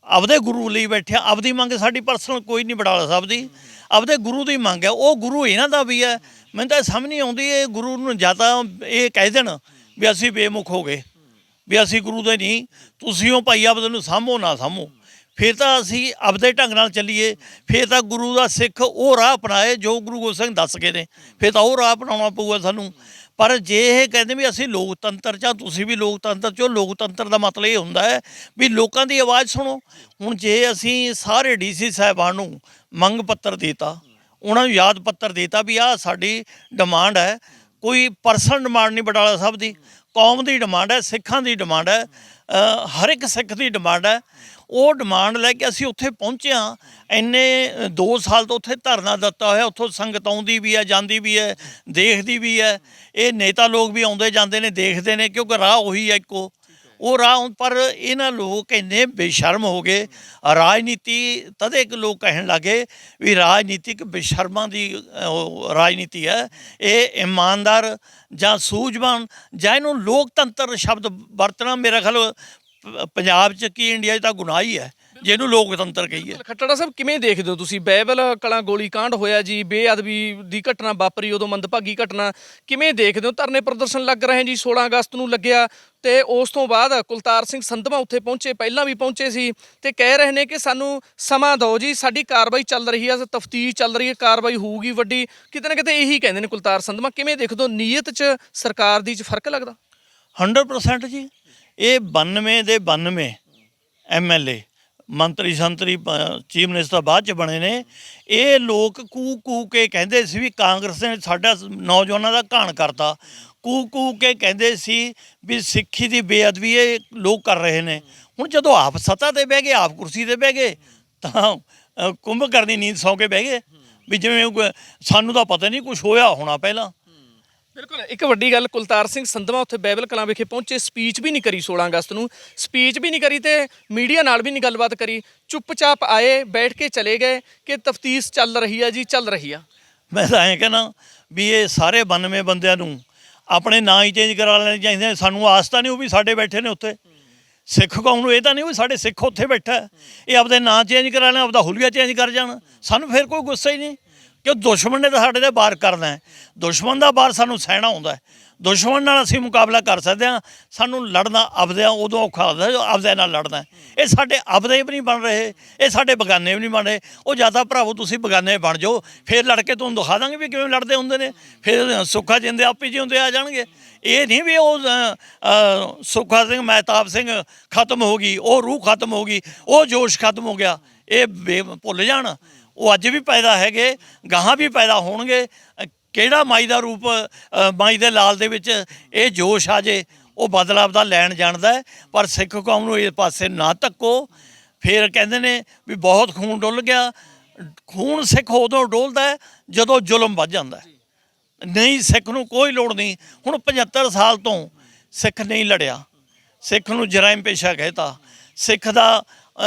ਆਪਦੇ ਗੁਰੂ ਲਈ ਬੈਠੇ ਹਾਂ। ਆਪਦੀ ਮੰਗ ਸਾਡੀ ਪਰਸਨਲ ਕੋਈ ਨਹੀਂ, ਬਡਾਲਾ ਸਾਹਿਬ ਦੀ ਆਪਦੇ ਗੁਰੂ ਦੀ ਮੰਗ ਹੈ, ਉਹ ਗੁਰੂ ਇਹਨਾਂ ਦਾ ਵੀ ਹੈ। ਮੈਨੂੰ ਤਾਂ ਸਮਝ ਨਹੀਂ ਆਉਂਦੀ, ਇਹ ਗੁਰੂ ਨੂੰ ਜਾਂ ਤਾਂ ਇਹ ਕਹਿ ਦੇਣ ਵੀ ਅਸੀਂ ਬੇਮੁਖ ਹੋ ਗਏ, ਵੀ ਅਸੀਂ ਗੁਰੂ ਦੇ ਨਹੀਂ, ਤੁਸੀਂ ਉਹ ਭਾਈ ਆਪਦੇ ਨੂੰ ਸਾਂਭੋ ਨਾ ਸਾਂਭੋ, ਫਿਰ ਤਾਂ ਅਸੀਂ ਆਪਦੇ ਢੰਗ ਨਾਲ ਚੱਲੀਏ, ਫਿਰ ਤਾਂ ਗੁਰੂ ਦਾ ਸਿੱਖ ਉਹ ਰਾਹ ਅਪਣਾਏ ਜੋ ਗੁਰੂ ਗੋਬਿੰਦ ਸਿੰਘ ਦੱਸ ਗਏ ਨੇ, ਫਿਰ ਤਾਂ ਉਹ ਰਾਹ ਅਪਣਾਉਣਾ ਪਊਗਾ ਸਾਨੂੰ। ਪਰ ਜੇ ਇਹ ਕਹਿੰਦੇ ਵੀ ਅਸੀਂ ਲੋਕਤੰਤਰ 'ਚ, ਤੁਸੀਂ ਵੀ ਲੋਕਤੰਤਰ 'ਚੋਂ, ਲੋਕਤੰਤਰ ਦਾ ਮਤਲਬ ਇਹ ਹੁੰਦਾ ਹੈ ਵੀ ਲੋਕਾਂ ਦੀ ਆਵਾਜ਼ ਸੁਣੋ। ਹੁਣ ਜੇ ਅਸੀਂ ਸਾਰੇ DC ਸਾਹਿਬਾਨ ਨੂੰ ਮੰਗ ਪੱਤਰ ਦੇਤਾ, ਉਹਨਾਂ ਨੂੰ ਯਾਦ ਪੱਤਰ ਦੇਤਾ ਵੀ ਆਹ ਸਾਡੀ ਡਿਮਾਂਡ ਹੈ, ਕੋਈ ਪਰਸਨਲ ਡਿਮਾਂਡ ਨਹੀਂ ਬਡਾਲਾ ਸਾਹਿਬ ਦੀ, ਕੌਮ ਦੀ ਡਿਮਾਂਡ ਹੈ, ਸਿੱਖਾਂ ਦੀ ਡਿਮਾਂਡ ਹੈ, ਹਰ ਇੱਕ ਸਿੱਖ ਦੀ ਡਿਮਾਂਡ ਹੈ, ਉਹ ਡਿਮਾਂਡ ਲੈ ਕੇ ਅਸੀਂ ਉੱਥੇ ਪਹੁੰਚੇ ਹਾਂ। ਇੰਨੇ 2 ਸਾਲ ਤੋਂ ਉੱਥੇ ਧਰਨਾ ਦਿੱਤਾ ਹੋਇਆ, ਉੱਥੋਂ ਸੰਗਤ ਆਉਂਦੀ ਵੀ ਹੈ, ਜਾਂਦੀ ਵੀ ਹੈ, ਦੇਖਦੀ ਵੀ ਹੈ, ਇਹ ਨੇਤਾ ਲੋਕ ਵੀ ਆਉਂਦੇ ਜਾਂਦੇ ਨੇ, ਦੇਖਦੇ ਨੇ, ਕਿਉਂਕਿ ਰਾਹ ਉਹੀ ਹੈ ਇੱਕੋ ਉਹ ਰਾਹ। ਪਰ ਇਹਨਾਂ ਲੋਕ ਇੰਨੇ ਬੇਸ਼ਰਮ ਹੋ ਗਏ, ਰਾਜਨੀਤੀ ਤਦੇ ਇੱਕ ਲੋਕ ਕਹਿਣ ਲੱਗੇ ਵੀ ਰਾਜਨੀਤਿਕ ਬੇਸ਼ਰਮਾਂ ਦੀ ਰਾਜਨੀਤੀ ਹੈ, ਇਹ ਇਮਾਨਦਾਰ ਜਾਂ ਸੂਝਵਾਨ ਜਾਂ ਇਹਨੂੰ ਲੋਕਤੰਤਰ ਸ਼ਬਦ ਵਰਤਣਾ ਮੇਰਾ ਖਿਆਲ ਪੰਜਾਬ 'ਚ ਕੀ ਇੰਡੀਆ 'ਚ ਤਾਂ ਗੁਨਾਹ ਹੀ ਹੈ। ਜਿਹਨੂੰ ਲੋਕਤੰਤਰ ਕਹੀਏ। ਖੱਟੜਾ ਸਾਹਿਬ ਕਿਵੇਂ ਦੇਖਦੇ ਹੋ ਤੁਸੀਂ ਬਾਈਬਲ ਕਲਾਂ ਗੋਲੀ ਕਾਂਡ ਹੋਇਆ ਜੀ, ਬੇਅਦਬੀ ਦੀ ਘਟਨਾ ਵਾਪਰੀ, ਉਦੋਂ ਮੰਦਭਾਗੀ ਘਟਨਾ, ਕਿਵੇਂ ਦੇਖਦੇ ਹੋ? ਧਰਨੇ ਪ੍ਰਦਰਸ਼ਨ ਲੱਗ ਰਹੇ ਜੀ, 16 ਅਗਸਤ ਨੂੰ ਲੱਗਿਆ ਤੇ ਉਸ ਤੋਂ ਬਾਅਦ ਕੁਲਤਾਰ ਸਿੰਘ ਸੰਧਵਾ ਉੱਥੇ ਪਹੁੰਚੇ, ਪਹਿਲਾਂ ਵੀ ਪਹੁੰਚੇ ਸੀ ਤੇ ਕਹਿ ਰਹੇ ਨੇ ਕਿ ਸਾਨੂੰ ਸਮਾਂ ਦਿਓ ਜੀ, ਸਾਡੀ ਕਾਰਵਾਈ ਚੱਲ ਰਹੀ ਹੈ, ਤਫਤੀਸ਼ ਚੱਲ ਰਹੀ ਹੈ, ਕਾਰਵਾਈ ਹੋਊਗੀ ਵੱਡੀ, ਕਿਤੇ ਨਾ ਕਿਤੇ ਇਹੀ ਕਹਿੰਦੇ ਨੇ ਕੁਲਤਾਰ ਸੰਧਵਾ। ਕਿਵੇਂ ਦੇਖਦੇ ਹੋ, ਨੀਅਤ 'ਚ ਸਰਕਾਰ ਦੀ 'ਚ ਫਰਕ ਲੱਗਦਾ? 100% ਜੀ। ਇਹ 92 ਦੇ 92 MLA ਮੰਤਰੀ ਸੰਤਰੀ ਚੀਫ ਮਿਨਿਸਟਰ ਬਾਅਦ ਚ ਬਣੇ ਨੇ। ਇਹ ਲੋਕ ਕੂ ਕੂ ਕੇ ਕਹਿੰਦੇ ਸੀ ਵੀ ਕਾਂਗਰਸ ਨੇ ਸਾਡਾ ਨੌਜਵਾਨਾਂ ਦਾ ਘਾਣ ਕਰਤਾ, ਕੂ ਕੂ ਕੇ ਕਹਿੰਦੇ ਸੀ ਵੀ ਸਿੱਖੀ ਦੀ ਬੇਅਦਬੀ ਇਹ ਲੋਕ ਕਰ ਰਹੇ ਨੇ। ਹੁਣ ਜਦੋਂ ਆਪ ਸੱਤਾ ਤੇ ਬਹਿ ਗਏ, ਆਪ ਕੁਰਸੀ ਤੇ ਬਹਿ ਗਏ, ਤਾਂ ਕੁੰਭ ਕਰਨੀ ਨੀਂਦ ਸੌਂ ਕੇ ਬਹਿ ਗਏ ਵੀ ਜਿਵੇਂ ਸਾਨੂੰ ਤਾਂ ਪਤਾ ਨਹੀਂ ਕੁਝ ਹੋਇਆ ਹੋਣਾ ਪਹਿਲਾਂ। ਬਿਲਕੁਲ। ਇੱਕ ਵੱਡੀ ਗੱਲ, ਕੁਲਤਾਰ ਸਿੰਘ ਸੰਧਵਾ ਉੱਥੇ ਬਾਈਬਲ ਕਲਾਂ ਵਿਖੇ ਪਹੁੰਚੇ, ਸਪੀਚ ਵੀ ਨਹੀਂ ਕਰੀ 16 ਅਗਸਤ ਨੂੰ, ਸਪੀਚ ਵੀ ਨਹੀਂ ਕਰੀ ਤੇ ਮੀਡੀਆ ਨਾਲ ਵੀ ਨਹੀਂ ਗੱਲਬਾਤ ਕਰੀ, ਚੁੱਪਚਾਪ ਆਏ, ਬੈਠ ਕੇ ਚਲੇ ਗਏ ਕਿ ਤਫਤੀਸ਼ ਚੱਲ ਰਹੀ ਆ ਜੀ, ਚੱਲ ਰਹੀ ਆ। ਮੈਂ ਤਾਂ ਐਂ ਕਹਿਣਾ ਵੀ ਇਹ ਸਾਰੇ 92 ਬੰਦਿਆਂ ਨੂੰ ਆਪਣੇ ਨਾਂ ਹੀ ਚੇਂਜ ਕਰਾ ਲੈਣੇ ਚਾਹੀਦੇ। ਸਾਨੂੰ ਆਸ ਤਾਂ ਨਹੀਂ ਉਹ ਵੀ ਸਾਡੇ ਬੈਠੇ ਨੇ ਉੱਥੇ, ਸਿੱਖ ਕੌਮ ਨੂੰ ਇਹ ਤਾਂ ਨਹੀਂ ਵੀ ਸਾਡੇ ਸਿੱਖ ਉੱਥੇ ਬੈਠਾ, ਇਹ ਆਪਦੇ ਨਾਂ ਚੇਂਜ ਕਰਾ ਲੈਣ, ਆਪਦਾ ਹੁਲੀਆ ਚੇਂਜ ਕਰ ਜਾਣ, ਸਾਨੂੰ ਫਿਰ ਕੋਈ ਗੁੱਸਾ ਹੀ ਨਹੀਂ। ਕਿ ਦੁਸ਼ਮਣ ਨੇ ਤਾਂ ਸਾਡੇ 'ਤੇ ਵਾਰ ਕਰਨਾ ਹੈ, ਦੁਸ਼ਮਣ ਦਾ ਵਾਰ ਸਾਨੂੰ ਸਹਿਣਾ ਆਉਂਦਾ ਹੈ, ਦੁਸ਼ਮਣ ਨਾਲ ਅਸੀਂ ਮੁਕਾਬਲਾ ਕਰ ਸਕਦੇ ਹਾਂ। ਸਾਨੂੰ ਲੜਨਾ ਆਪਦਿਆਂ ਉਦੋਂ ਔਖਾ ਹੁੰਦਾ ਜਦੋਂ ਆਪਦਿਆਂ ਨਾਲ ਲੜਨਾ। ਇਹ ਸਾਡੇ ਆਪਦੇ ਵੀ ਨਹੀਂ ਬਣ ਰਹੇ, ਇਹ ਸਾਡੇ ਬਗਾਨੇ ਵੀ ਨਹੀਂ ਬਣ ਰਹੇ। ਉਹ ਜਾਂ ਤਾਂ ਭਰਾਵੋ ਤੁਸੀਂ ਬਗਾਨੇ ਬਣ ਜਾਓ, ਫਿਰ ਲੜ ਕੇ ਤੁਹਾਨੂੰ ਦਿਖਾ ਦਾਂਗੇ ਵੀ ਕਿਵੇਂ ਲੜਦੇ ਹੁੰਦੇ ਨੇ, ਫਿਰ ਸੁੱਖਾ ਜਿੰਦੇ ਆਪੇ ਜਿਉਂਦੇ ਆ ਜਾਣਗੇ। ਇਹ ਨਹੀਂ ਵੀ ਉਹ ਸੁੱਖਾ ਸਿੰਘ ਮਹਿਤਾਬ ਸਿੰਘ ਖਤਮ ਹੋ ਗਈ, ਉਹ ਰੂਹ ਖਤਮ ਹੋ ਗਈ, ਉਹ ਜੋਸ਼ ਖਤਮ ਹੋ ਗਿਆ, ਇਹ ਭੁੱਲ ਜਾਣ। ਉਹ ਅੱਜ ਵੀ ਪੈਦਾ ਹੈਗੇ, ਗਾਹਾਂ ਵੀ ਪੈਦਾ ਹੋਣਗੇ। ਕਿਹੜਾ ਮਾਈ ਦਾ ਰੂਪ, ਮਾਈ ਦੇ ਲਾਲ ਦੇ ਵਿੱਚ ਇਹ ਜੋਸ਼ ਆ ਜੇ, ਉਹ ਬਦਲਾਵ ਦਾ ਲੈਣ ਜਾਣਦਾ ਹੈ। ਪਰ ਸਿੱਖ ਕੌਮ ਨੂੰ ਇਸ ਪਾਸੇ ਨਾ ਧੱਕੋ। ਫਿਰ ਕਹਿੰਦੇ ਨੇ ਵੀ ਬਹੁਤ ਖੂਨ ਡੁੱਲ ਗਿਆ। ਖੂਨ ਸਿੱਖ ਉਦੋਂ ਡੋਲਦਾ ਹੈ ਜਦੋਂ ਜ਼ੁਲਮ ਵੱਧ ਜਾਂਦਾ ਹੈ। ਨਹੀਂ, ਸਿੱਖ ਨੂੰ ਕੋਈ ਲੋੜ ਨਹੀਂ। ਹੁਣ 75 ਸਾਲ ਤੋਂ ਸਿੱਖ ਨਹੀਂ ਲੜਿਆ, ਸਿੱਖ ਨੂੰ ਜਰਾਇਮ ਪੇਸ਼ਾ ਕਹਿਤਾ, ਸਿੱਖ ਦਾ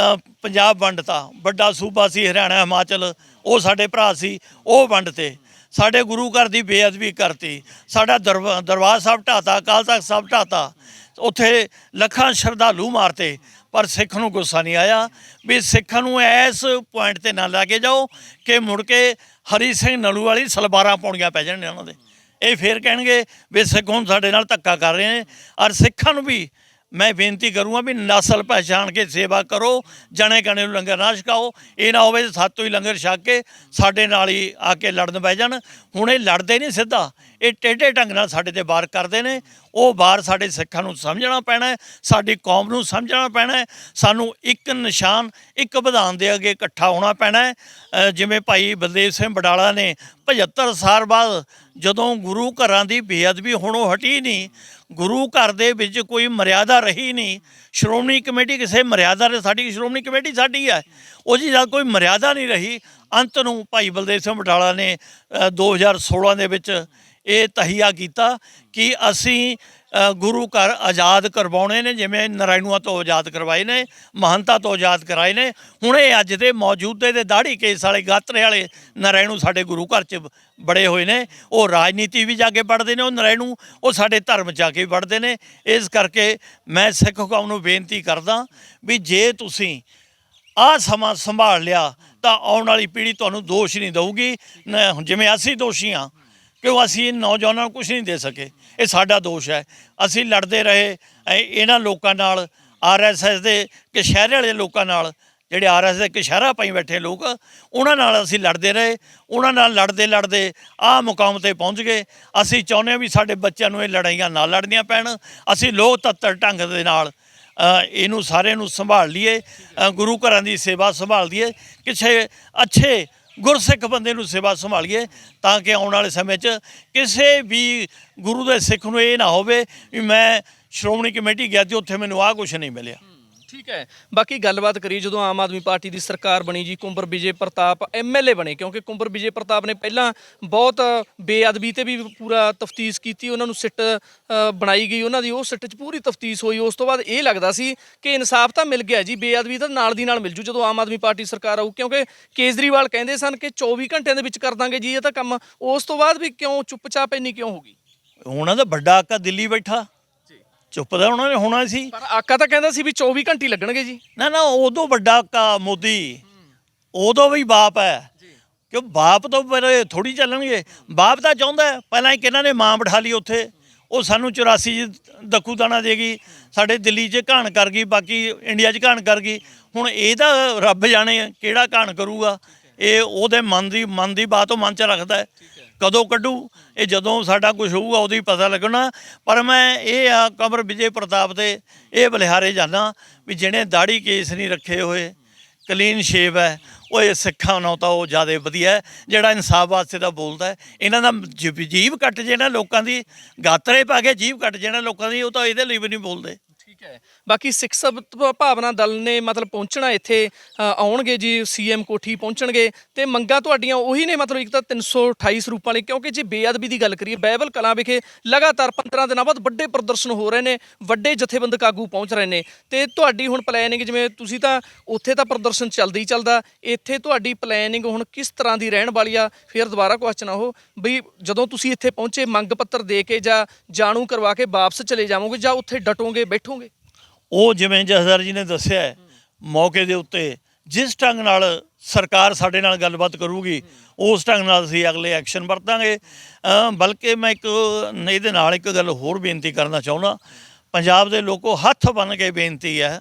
ਪੰਜਾਬ ਵੰਡਤਾ, ਵੱਡਾ ਸੂਬਾ ਸੀ ਹਰਿਆਣਾ ਹਿਮਾਚਲ, ਉਹ ਸਾਡੇ ਭਰਾ ਸੀ, ਉਹ ਵੰਡ ਤੇ। ਸਾਡੇ ਗੁਰੂ ਘਰ ਦੀ ਬੇਅਦਬੀ ਕਰਤੀ, ਸਾਡਾ ਦਰਬਾਰ ਸਾਹਿਬ ਢਾਤਾ, ਅਕਾਲ ਤਖਤ ਸਾਹਿਬ ਢਾਤਾ, ਉੱਥੇ ਲੱਖਾਂ ਸ਼ਰਧਾਲੂ ਮਾਰਤੇ। ਪਰ ਸਿੱਖ ਨੂੰ ਗੁੱਸਾ ਨਹੀਂ ਆਇਆ ਵੀ ਸਿੱਖਾਂ ਨੂੰ ਇਸ ਪੁਆਇੰਟ 'ਤੇ ਨਾ ਲੈ ਕੇ ਜਾਓ ਕਿ ਮੁੜ ਕੇ ਹਰੀ ਸਿੰਘ ਨਲੂ ਵਾਲੀ ਸਲਵਾਰਾਂ ਪਾਉਣੀਆਂ ਪੈ ਜਾਣ ਉਹਨਾਂ ਦੇ। ਇਹ ਫਿਰ ਕਹਿਣਗੇ ਵੀ ਸਿੱਖ ਹੁਣ ਸਾਡੇ ਨਾਲ ਧੱਕਾ ਕਰ ਰਹੇ ਨੇ। ਔਰ ਸਿੱਖਾਂ ਨੂੰ ਵੀ ਮੈਂ ਬੇਨਤੀ ਕਰੂੰਗਾ ਵੀ ਨਸਲ ਪਹਿਚਾਣ ਕੇ ਸੇਵਾ ਕਰੋ, ਜਣੇ ਗਣੇ ਨੂੰ ਲੰਗਰ ਨਾ ਛਕਾਓ। ਇਹ ਨਾ ਹੋਵੇ ਸਾਤੋਂ ਹੀ ਲੰਗਰ ਛਕ ਕੇ ਸਾਡੇ ਨਾਲ ਹੀ ਆ ਕੇ ਲੜਨ ਬਹਿ ਜਾਣ। ਹੁਣ ਇਹ ਲੜਦੇ ਨਹੀਂ ਸਿੱਧਾ, ਇਹ ਟੇਢੇ ਢੰਗ ਨਾਲ ਸਾਡੇ 'ਤੇ ਵਾਰ ਕਰਦੇ ਨੇ। ਉਹ ਵਾਰ ਸਾਡੇ ਸਿੱਖਾਂ ਨੂੰ ਸਮਝਣਾ ਪੈਣਾ, ਸਾਡੀ ਕੌਮ ਨੂੰ ਸਮਝਣਾ ਪੈਣਾ। ਸਾਨੂੰ ਇੱਕ ਨਿਸ਼ਾਨ, ਇੱਕ ਵਿਧਾਨ ਦੇ ਅੱਗੇ ਇਕੱਠਾ ਹੋਣਾ ਪੈਣਾ। ਜਿਵੇਂ ਭਾਈ ਬਲਦੇਵ ਸਿੰਘ ਬਡਾਲਾ ਨੇ 75 ਸਾਲ ਬਾਅਦ ਜਦੋਂ ਗੁਰੂ ਘਰਾਂ ਦੀ ਬੇਅਦਬੀ ਹੋਣੋਂ ਹਟੀ ਨਹੀਂ, ਗੁਰੂ ਘਰ ਦੇ ਵਿੱਚ ਕੋਈ ਮਰਿਆਦਾ ਰਹੀ ਨਹੀਂ, ਸ਼੍ਰੋਮਣੀ ਕਮੇਟੀ ਕਿਸੇ ਮਰਿਆਦਾ ਨੇ, ਸਾਡੀ ਸ਼੍ਰੋਮਣੀ ਕਮੇਟੀ ਸਾਡੀ ਹੈ, ਉਹ ਜੀ ਜਦ ਕੋਈ ਮਰਿਆਦਾ ਨਹੀਂ ਰਹੀ, ਅੰਤ ਨੂੰ ਭਾਈ ਬਲਦੇਵ ਸਿੰਘ ਬਡਾਲਾ ਨੇ 2016 ਦੇ ਵਿੱਚ ਇਹ ਤਹੀਆ ਕੀਤਾ ਕਿ ਅਸੀਂ ਗੁਰੂ ਘਰ ਆਜ਼ਾਦ ਕਰਵਾਉਣੇ ਨੇ, ਜਿਵੇਂ ਨਰਾਇਣੂਆਂ ਤੋਂ ਆਜ਼ਾਦ ਕਰਵਾਏ ਨੇ, ਮਹੰਤਾਂ ਤੋਂ ਆਜ਼ਾਦ ਕਰਾਏ ਨੇ। ਹੁਣ ਇਹ ਅੱਜ ਦੇ ਮੌਜੂਦੇ ਦੇ ਦਾੜੀ ਕੇਸ ਵਾਲੇ ਗਾਤਰੇ ਵਾਲੇ ਨਰਾਇਣੂ ਸਾਡੇ ਗੁਰੂ ਘਰ 'ਚ ਬੜੇ ਹੋਏ ਨੇ। ਉਹ ਰਾਜਨੀਤੀ ਵੀ ਜਾ ਕੇ ਪੜ੍ਹਦੇ ਨੇ, ਉਹ ਨਰਾਇਣੂ, ਉਹ ਸਾਡੇ ਧਰਮ ਜਾ ਕੇ ਵੀ ਪੜ੍ਹਦੇ ਨੇ। ਇਸ ਕਰਕੇ ਮੈਂ ਸਿੱਖ ਕੌਮ ਨੂੰ ਬੇਨਤੀ ਕਰਦਾ ਵੀ ਜੇ ਤੁਸੀਂ ਆਹ ਸਮਾਂ ਸੰਭਾਲ ਲਿਆ ਤਾਂ ਆਉਣ ਵਾਲੀ ਪੀੜ੍ਹੀ ਤੁਹਾਨੂੰ ਦੋਸ਼ ਨਹੀਂ ਦਊਗੀ। ਜਿਵੇਂ ਅਸੀਂ ਦੋਸ਼ੀ ਹਾਂ ਕਿਉਂ ਅਸੀਂ ਨੌਜਵਾਨਾਂ ਨੂੰ ਕੁਛ ਨਹੀਂ ਦੇ ਸਕੇ, ਇਹ ਸਾਡਾ ਦੋਸ਼ ਹੈ। ਅਸੀਂ ਲੜਦੇ ਰਹੇ ਇਹਨਾਂ ਲੋਕਾਂ ਨਾਲ, RSS ਦੇ ਕਸ਼ਹਿਰੇ ਵਾਲੇ ਲੋਕਾਂ ਨਾਲ, ਜਿਹੜੇ RSS ਦੇ ਕਸ਼ਹਿਰਾ ਪਾਈ ਬੈਠੇ ਲੋਕ, ਉਹਨਾਂ ਨਾਲ ਅਸੀਂ ਲੜਦੇ ਰਹੇ। ਉਹਨਾਂ ਨਾਲ ਲੜਦੇ ਲੜਦੇ ਆਹ ਮੁਕਾਮ 'ਤੇ ਪਹੁੰਚ ਗਏ। ਅਸੀਂ ਚਾਹੁੰਦੇ ਹਾਂ ਵੀ ਸਾਡੇ ਬੱਚਿਆਂ ਨੂੰ ਇਹ ਲੜਾਈਆਂ ਨਾ ਲੜਨੀਆਂ ਪੈਣ। ਅਸੀਂ ਲੋਕਤੰਤਰ ਢੰਗ ਦੇ ਨਾਲ ਇਹਨੂੰ ਸਾਰਿਆਂ ਨੂੰ ਸੰਭਾਲ ਲਈਏ, ਗੁਰੂ ਘਰਾਂ ਦੀ ਸੇਵਾ ਸੰਭਾਲ ਲਈਏ, ਕਿਸੇ ਅੱਛੇ ਗੁਰਸਿੱਖ ਬੰਦੇ ਨੂੰ ਸੇਵਾ ਸੰਭਾਲੀਏ ਤਾਂ ਕਿ ਆਉਣ ਵਾਲੇ ਸਮੇਂ 'ਚ ਕਿਸੇ ਵੀ ਗੁਰੂ ਦੇ ਸਿੱਖ ਨੂੰ ਇਹ ਨਾ ਹੋਵੇ ਵੀ ਮੈਂ ਸ਼੍ਰੋਮਣੀ ਕਮੇਟੀ ਗਿਆ ਤੇ ਉੱਥੇ ਮੈਨੂੰ ਆਹ ਕੁਛ ਨਹੀਂ ਮਿਲਿਆ। ਠੀਕ ਹੈ। ਬਾਕੀ ਗੱਲਬਾਤ ਕਰੀ, ਜਦੋਂ ਆਮ ਆਦਮੀ ਪਾਰਟੀ ਦੀ ਸਰਕਾਰ ਬਣੀ ਜੀ, ਕੁੰਵਰ ਵਿਜੇ ਪ੍ਰਤਾਪ MLA ਬਣੇ, ਕਿਉਂਕਿ ਕੁੰਵਰ ਵਿਜੇ ਪ੍ਰਤਾਪ ਨੇ ਪਹਿਲਾਂ ਬਹੁਤ ਬੇਅਦਬੀ ਤੇ ਵੀ ਪੂਰਾ ਤਫਤੀਸ਼ ਕੀਤੀ, ਉਹਨਾਂ ਨੂੰ ਸਿੱਟ ਬਣਾਈ ਗਈ, ਉਹਨਾਂ ਦੀ ਉਹ ਸਿੱਟ 'ਚ ਪੂਰੀ ਤਫਤੀਸ਼ ਹੋਈ। ਉਸ ਤੋਂ ਬਾਅਦ ਇਹ ਲੱਗਦਾ ਸੀ ਕਿ ਇਨਸਾਫ ਤਾਂ ਮਿਲ ਗਿਆ ਜੀ, ਬੇਅਦਬੀ ਤਾਂ ਨਾਲ ਦੀ ਨਾਲ ਮਿਲ ਜੂ ਜਦੋਂ ਆਮ ਆਦਮੀ ਪਾਰਟੀ ਸਰਕਾਰ ਆਊ, ਕਿਉਂਕਿ ਕੇਜਰੀਵਾਲ ਕਹਿੰਦੇ ਸਨ ਕਿ 24 ਘੰਟਿਆਂ ਦੇ ਵਿੱਚ ਕਰ ਦਾਂਗੇ ਜੀ ਇਹ ਤਾਂ ਕੰਮ। ਉਸ ਤੋਂ ਬਾਅਦ ਵੀ ਕਿਉਂ ਚੁੱਪਚਾਪ ਇੰਨੀ ਕਿਉਂ ਹੋ ਗਈ? ਉਹਨਾਂ ਦਾ ਵੱਡਾ ਆਕਾ ਦਿੱਲੀ ਬੈਠਾ, ਚੁੱਪ ਤਾਂ ਉਹਨਾਂ ਨੇ ਹੋਣਾ ਸੀ। ਪਰ ਆਕਾ ਤਾਂ ਕਹਿੰਦਾ ਸੀ ਵੀ 24 ਘੰਟੇ ਹੀ ਲੱਗਣਗੇ ਜੀ। ਨਾ ਉਦੋਂ ਵੱਡਾ ਮੋਦੀ ਉਦੋਂ ਵੀ ਬਾਪ ਹੈ, ਕਿਉਂ ਬਾਪ ਤੋਂ ਫਿਰ ਥੋੜੀ ਚੱਲਣਗੇ। ਬਾਪ ਤਾਂ ਚਾਹੁੰਦਾ ਪਹਿਲਾਂ ਇੱਕ ਇਹਨਾਂ ਨੇ ਮਾਂ ਬਿਠਾ ਲਈ ਉੱਥੇ, ਉਹ ਸਾਨੂੰ 84 ਦੱਖੂ ਦਾਣਾ ਦੇ ਗਈ, ਸਾਡੇ ਦਿੱਲੀ 'ਚ ਘਾਣ ਕਰ ਗਈ, ਬਾਕੀ ਇੰਡੀਆ 'ਚ ਘਾਣ ਕਰ ਗਈ। ਹੁਣ ਇਹਦਾ ਰੱਬ ਜਾਣੇ ਕਿਹੜਾ ਘਾਣ ਕਰੂਗਾ। ਇਹ ਉਹਦੇ ਮਨ ਦੀ ਬਾਤ ਉਹ ਮਨ 'ਚ ਰੱਖਦਾ ਹੈ। ਕਦੋਂ ਕੱਢੂ ਇਹ ਜਦੋਂ ਸਾਡਾ ਕੁਝ ਹੋਊਗਾ ਉਦੋਂ ਹੀ ਪਤਾ ਲੱਗਣਾ। ਪਰ ਮੈਂ ਇਹ ਆ ਕਮਰ ਵਿਜੇ ਪ੍ਰਤਾਪ ਦੇ ਇਹ ਬਲਿਹਾਰੇ ਜਾਂਦਾ ਵੀ ਜਿਹਨੇ ਦਾੜੀ ਕੇਸ ਨਹੀਂ ਰੱਖੇ ਹੋਏ, ਕਲੀਨ ਸ਼ੇਵ ਹੈ, ਉਹ ਇਹ ਸਿੱਖਾਂ ਨਾਲੋਂ ਤਾਂ ਉਹ ਜ਼ਿਆਦਾ ਵਧੀਆ ਹੈ, ਜਿਹੜਾ ਇਨਸਾਫ ਵਾਸਤੇ ਤਾਂ ਬੋਲਦਾ ਹੈ। ਇਹਨਾਂ ਦਾ ਜੀਭ ਕੱਟ ਜੇ ਨਾ ਲੋਕਾਂ ਦੀ, ਗਾਤਰੇ ਪਾ ਕੇ ਜੀਭ ਕੱਟ ਜੇ ਨਾ ਲੋਕਾਂ ਦੀ, ਉਹ ਤਾਂ ਇਹਦੇ ਲਈ ਵੀ ਨਹੀਂ ਬੋਲਦੇ। ਠੀਕ ਹੈ। ਬਾਕੀ ਸਿੱਖ ਭਾਵਨਾ ਦਲ ਨੇ ਮਤਲਬ ਪਹੁੰਚਣਾ ਇੱਥੇ, ਆਉਣਗੇ ਜੀ, ਸੀਐਮ ਕੋਠੀ ਪਹੁੰਚਣਗੇ ਤੇ ਮੰਗਾਂ ਤੁਹਾਡੀਆਂ ਉਹੀ ਨੇ, ਮਤਲਬ ਇੱਕ ਤਾਂ 328 ਸਰੂਪਾਂ ਲਈ, ਕਿਉਂਕਿ ਜੇ ਬੇਅਦਬੀ ਦੀ ਗੱਲ ਕਰੀਏ ਬਾਈਬਲ ਕਲਾਂ ਵਿਖੇ ਲਗਾਤਾਰ 15 ਦਿਨਾਂ ਬਾਅਦ ਵੱਡੇ ਪ੍ਰਦਰਸ਼ਨ ਹੋ ਰਹੇ ਨੇ, ਵੱਡੇ ਜਥੇਬੰਦਕ ਆਗੂ ਪਹੁੰਚ ਰਹੇ ਨੇ ਤੇ ਤੁਹਾਡੀ ਹੁਣ ਪਲੈਨਿੰਗ, ਜਿਵੇਂ ਤੁਸੀਂ ਤਾਂ ਉੱਥੇ ਤਾਂ ਪ੍ਰਦਰਸ਼ਨ ਚੱਲਦਾ ਹੀ ਚੱਲਦਾ, ਇੱਥੇ ਤੁਹਾਡੀ ਪਲੈਨਿੰਗ ਹੁਣ ਕਿਸ ਤਰ੍ਹਾਂ ਦੀ ਰਹਿਣ ਵਾਲੀ ਆ? ਫਿਰ ਦੁਬਾਰਾ ਕੁਐਸਚਨ ਉਹ ਵੀ ਜਦੋਂ ਤੁਸੀਂ ਇੱਥੇ ਪਹੁੰਚੇ ਮੰਗ ਪੱਤਰ ਦੇ ਕੇ ਜਾਂ ਜਾਣੂ ਕਰਵਾ ਕੇ ਵਾਪਸ ਚਲੇ ਜਾਵੋਗੇ ਜਾਂ ਉੱਥੇ ਡਟੋਗੇ ਬੈਠੋਗੇ? ਉਹ ਜਿਵੇਂ ਜਥੇਦਾਰ ਜੀ ਨੇ ਦੱਸਿਆ ਹੈ, ਮੌਕੇ ਦੇ ਉੱਤੇ ਜਿਸ ਢੰਗ ਨਾਲ ਸਰਕਾਰ ਸਾਡੇ ਨਾਲ ਗੱਲਬਾਤ ਕਰੂਗੀ ਉਸ ਢੰਗ ਨਾਲ ਅਸੀਂ ਅਗਲੇ ਐਕਸ਼ਨ ਵਰਤਾਂਗੇ। ਬਲਕਿ ਮੈਂ ਇਹਦੇ ਨਾਲ ਇੱਕ ਗੱਲ ਹੋਰ ਬੇਨਤੀ ਕਰਨਾ ਚਾਹੁੰਦਾ, ਪੰਜਾਬ ਦੇ ਲੋਕੋ ਹੱਥ ਬੰਨ੍ਹ ਕੇ ਬੇਨਤੀ ਹੈ,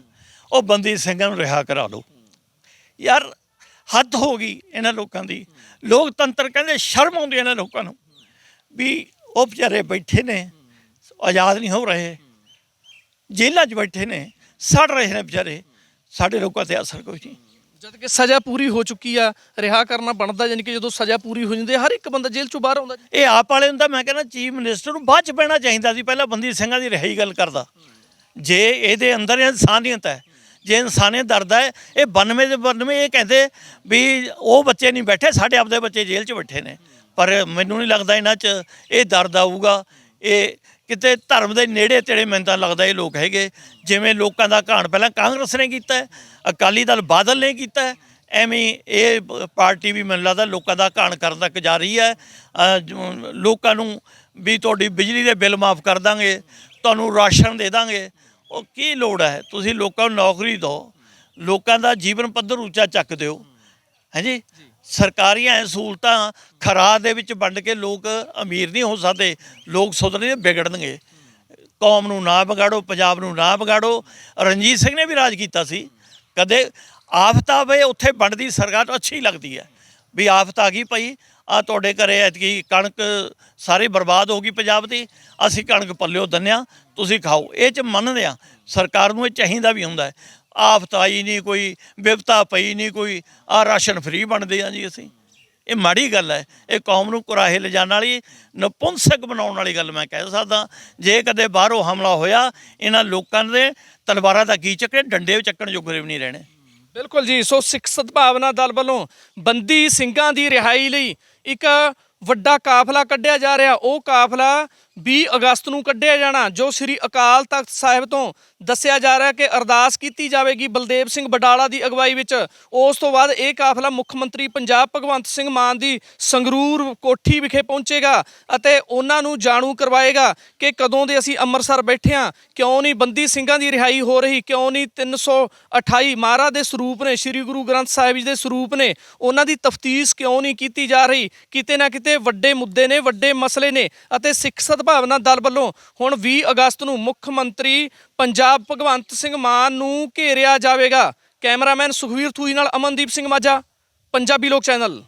ਉਹ ਬੰਦੀ ਸਿੰਘਾਂ ਨੂੰ ਰਿਹਾ ਕਰਾ ਲਓ ਯਾਰ। ਹੱਦ ਹੋ ਗਈ ਇਹਨਾਂ ਲੋਕਾਂ ਦੀ। ਲੋਕਤੰਤਰ ਕਹਿੰਦੇ ਸ਼ਰਮ ਆਉਂਦੀ ਇਹਨਾਂ ਲੋਕਾਂ ਨੂੰ ਵੀ ਉਹ ਵਿਚਾਰੇ ਬੈਠੇ ਨੇ, ਆਜ਼ਾਦ ਨਹੀਂ ਹੋ ਰਹੇ, ਜੇਲ੍ਹਾਂ 'ਚ ਬੈਠੇ ਨੇ, ਸੜ ਰਹੇ ਨੇ ਵਿਚਾਰੇ, ਸਾਡੇ ਲੋਕਾਂ 'ਤੇ ਅਸਰ ਕੋਈ ਨਹੀਂ। ਜਦ ਕਿ ਸਜ਼ਾ ਪੂਰੀ ਹੋ ਚੁੱਕੀ ਆ, ਰਿਹਾ ਕਰਨਾ ਬਣਦਾ, ਯਾਨੀ ਕਿ ਜਦੋਂ ਸਜ਼ਾ ਪੂਰੀ ਹੋ ਜਾਂਦੀ ਹੈ ਹਰ ਇੱਕ ਬੰਦਾ ਜੇਲ੍ਹ 'ਚੋਂ ਬਾਹਰ ਆਉਂਦਾ ਜੀ। ਇਹ ਆਪ ਵਾਲੇ ਨੂੰ ਤਾਂ ਮੈਂ ਕਹਿੰਦਾ ਚੀਫ ਮਿਨਿਸਟਰ ਨੂੰ ਬਾਅਦ 'ਚ ਪੈਣਾ ਚਾਹੀਦਾ ਸੀ, ਪਹਿਲਾਂ ਬੰਦੀ ਸਿੰਘਾਂ ਦੀ ਰਿਹਾਈ ਗੱਲ ਕਰਦਾ। ਜੇ ਇਹਦੇ ਅੰਦਰ ਇਨਸਾਨੀਅਤ ਹੈ, ਜੇ ਇਨਸਾਨੀਅਤ ਦਰਦ ਹੈ, ਇਹ 92 ਦੇ 92 ਇਹ ਕਹਿੰਦੇ ਵੀ ਉਹ ਬੱਚੇ ਨਹੀਂ ਬੈਠੇ, ਸਾਡੇ ਆਪਦੇ ਬੱਚੇ ਜੇਲ੍ਹ 'ਚ ਬੈਠੇ ਨੇ। ਪਰ ਮੈਨੂੰ ਨਹੀਂ ਲੱਗਦਾ ਇਹਨਾਂ 'ਚ ਇਹ ਦਰਦ ਆਊਗਾ। ਇਹ ਕਿਤੇ ਧਰਮ ਦੇ ਨੇੜੇ ਤੇੜੇ ਮੈਨੂੰ ਤਾਂ ਲੱਗਦਾ ਇਹ ਲੋਕ ਹੈਗੇ, ਜਿਵੇਂ ਲੋਕਾਂ ਦਾ ਘਾਣ ਪਹਿਲਾਂ ਕਾਂਗਰਸ ਨੇ ਕੀਤਾ, ਅਕਾਲੀ ਦਲ ਬਾਦਲ ਨੇ ਕੀਤਾ, ਐਵੇਂ ਇਹ ਪਾਰਟੀ ਵੀ ਮੈਨੂੰ ਲੱਗਦਾ ਲੋਕਾਂ ਦਾ ਘਾਣ ਕਰਨ ਤੱਕ ਜਾ ਰਹੀ ਹੈ। ਲੋਕਾਂ ਨੂੰ ਵੀ ਤੁਹਾਡੀ ਬਿਜਲੀ ਦੇ ਬਿੱਲ ਮਾਫ ਕਰ ਦਾਂਗੇ, ਤੁਹਾਨੂੰ ਰਾਸ਼ਨ ਦੇ ਦਾਂਗੇ, ਉਹ ਕੀ ਲੋੜ ਹੈ? ਤੁਸੀਂ ਲੋਕਾਂ ਨੂੰ ਨੌਕਰੀ ਦਿਓ, ਲੋਕਾਂ ਦਾ ਜੀਵਨ ਪੱਧਰ ਉੱਚਾ ਚੱਕ ਦਿਓ। ਹਾਂਜੀ, ਸਰਕਾਰੀਆਂ ਸਹੂਲਤਾਂ ਖਰਾਦ ਦੇ ਵਿੱਚ ਵੰਡ ਕੇ ਲੋਕ ਅਮੀਰ ਨਹੀਂ ਹੋ ਸਕਦੇ, ਲੋਕ ਸੁਧਰਨਗੇ, ਵਿਗੜਨਗੇ। ਕੌਮ ਨੂੰ ਨਾ ਵਿਗਾੜੋ, ਪੰਜਾਬ ਨੂੰ ਨਾ ਵਿਗਾੜੋ। ਰਣਜੀਤ ਸਿੰਘ ਨੇ ਵੀ ਰਾਜ ਕੀਤਾ ਸੀ, ਕਦੇ ਆਫਤ ਆਵੇ ਉੱਥੇ ਬਣਦੀ ਸਰਕਾਰ ਅੱਛੀ ਲੱਗਦੀ ਹੈ ਵੀ ਆਫਤ ਆ ਗਈ ਭਾਈ, ਆ ਤੁਹਾਡੇ ਘਰੇ ਐਤਕੀ ਕਣਕ ਸਾਰੀ ਬਰਬਾਦ ਹੋ ਗਈ ਪੰਜਾਬ ਦੀ, ਅਸੀਂ ਕਣਕ ਪੱਲਿਓ ਦੰਨਿਆ, ਤੁਸੀਂ ਖਾਓ। ਇਹ 'ਚ ਮੰਨਦੇ ਹਾਂ, ਸਰਕਾਰ ਨੂੰ ਇਹ ਚਾਹੀਦਾ ਵੀ ਹੁੰਦਾ ਹੈ। ਆਫਤ ਆਈ ਨਹੀਂ, ਕੋਈ ਵਿਪਤਾ ਪਈ ਨਹੀਂ, ਕੋਈ ਆ ਰਾਸ਼ਨ ਫ੍ਰੀ ਬਣਦੇ ਆ ਜੀ ਅਸੀਂ। ਇਹ ਮਾੜੀ ਗੱਲ ਹੈ, ਇਹ ਕੌਮ ਨੂੰ ਕੁਰਾਹੇ ਲਿਜਾਣ ਵਾਲੀ, ਨਪੁੰਸਕ ਬਣਾਉਣ ਵਾਲੀ ਗੱਲ ਮੈਂ ਕਹਿ ਸਕਦਾ। ਜੇ ਕਦੇ ਬਾਹਰੋਂ ਹਮਲਾ ਹੋਇਆ, ਇਹਨਾਂ ਲੋਕਾਂ ਦੇ ਤਲਵਾਰਾਂ ਦਾ ਕੀ ਚੱਕਰੇ, ਡੰਡੇ ਚੱਕਣ ਜੋਗਰੇ ਵੀ ਨਹੀਂ ਰਹਿਣੇ। ਬਿਲਕੁਲ ਜੀ। ਸੋ ਸਿੱਖ ਸਦਭਾਵਨਾ ਦਲ ਵੱਲੋਂ ਬੰਦੀ ਸਿੰਘਾਂ ਦੀ ਰਿਹਾਈ ਲਈ ਇੱਕ ਵੱਡਾ ਕਾਫਲਾ ਕੱਢਿਆ ਜਾ ਰਿਹਾ। ਉਹ ਕਾਫਲਾ 20 ਅਗਸਤ ਨੂੰ ਕੱਢਿਆ ਜਾਣਾ, ਜੋ ਸ੍ਰੀ ਅਕਾਲ ਤਖਤ ਸਾਹਿਬ ਤੋਂ ਦੱਸਿਆ ਜਾ ਰਿਹਾ ਕਿ ਅਰਦਾਸ ਕੀਤੀ ਜਾਵੇਗੀ ਬਲਦੇਵ ਸਿੰਘ ਬਡਾਲਾ ਦੀ ਅਗਵਾਈ ਵਿੱਚ। ਉਸ ਤੋਂ ਬਾਅਦ ਇਹ ਕਾਫਲਾ ਮੁੱਖ ਮੰਤਰੀ ਪੰਜਾਬ ਭਗਵੰਤ ਸਿੰਘ ਮਾਨ ਦੀ ਸੰਗਰੂਰ ਕੋਠੀ ਵਿਖੇ ਪਹੁੰਚੇਗਾ ਅਤੇ ਉਹਨਾਂ ਨੂੰ ਜਾਣੂ ਕਰਵਾਏਗਾ ਕਿ ਕਦੋਂ ਦੇ ਅਸੀਂ ਅੰਮ੍ਰਿਤਸਰ ਬੈਠੇ ਹਾਂ, ਕਿਉਂ ਨਹੀਂ ਬੰਦੀ ਸਿੰਘਾਂ ਦੀ ਰਿਹਾਈ ਹੋ ਰਹੀ, ਕਿਉਂ ਨਹੀਂ 328 ਮਹਾਰਾਜ ਦੇ ਸਰੂਪ ਨੇ, ਸ੍ਰੀ ਗੁਰੂ ਗ੍ਰੰਥ ਸਾਹਿਬ ਜੀ ਦੇ ਸਰੂਪ ਨੇ, ਉਹਨਾਂ ਦੀ ਤਫਤੀਸ਼ ਕਿਉਂ ਨਹੀਂ ਕੀਤੀ ਜਾ ਰਹੀ। ਕਿਤੇ ਨਾ ਕਿਤੇ ਵੱਡੇ ਮੁੱਦੇ ਨੇ, ਵੱਡੇ ਮਸਲੇ ਨੇ ਅਤੇ ਸਿੱਖ ਸਦਭਾਵਨਾ ਦਲ ਵੱਲੋਂ ਹੁਣ 20 ਅਗਸਤ ਨੂੰ ਮੁੱਖ ਮੰਤਰੀ ਪੰਜਾਬ ਭਗਵੰਤ ਸਿੰਘ ਮਾਨ ਨੂੰ ਘੇਰਿਆ ਜਾਵੇਗਾ। ਕੈਮਰਾਮੈਨ ਸੁਖਵੀਰ ਥੂਈ ਨਾਲ ਅਮਨਦੀਪ ਸਿੰਘ ਮਾਝਾ, ਪੰਜਾਬੀ ਲੋਕ ਚੈਨਲ।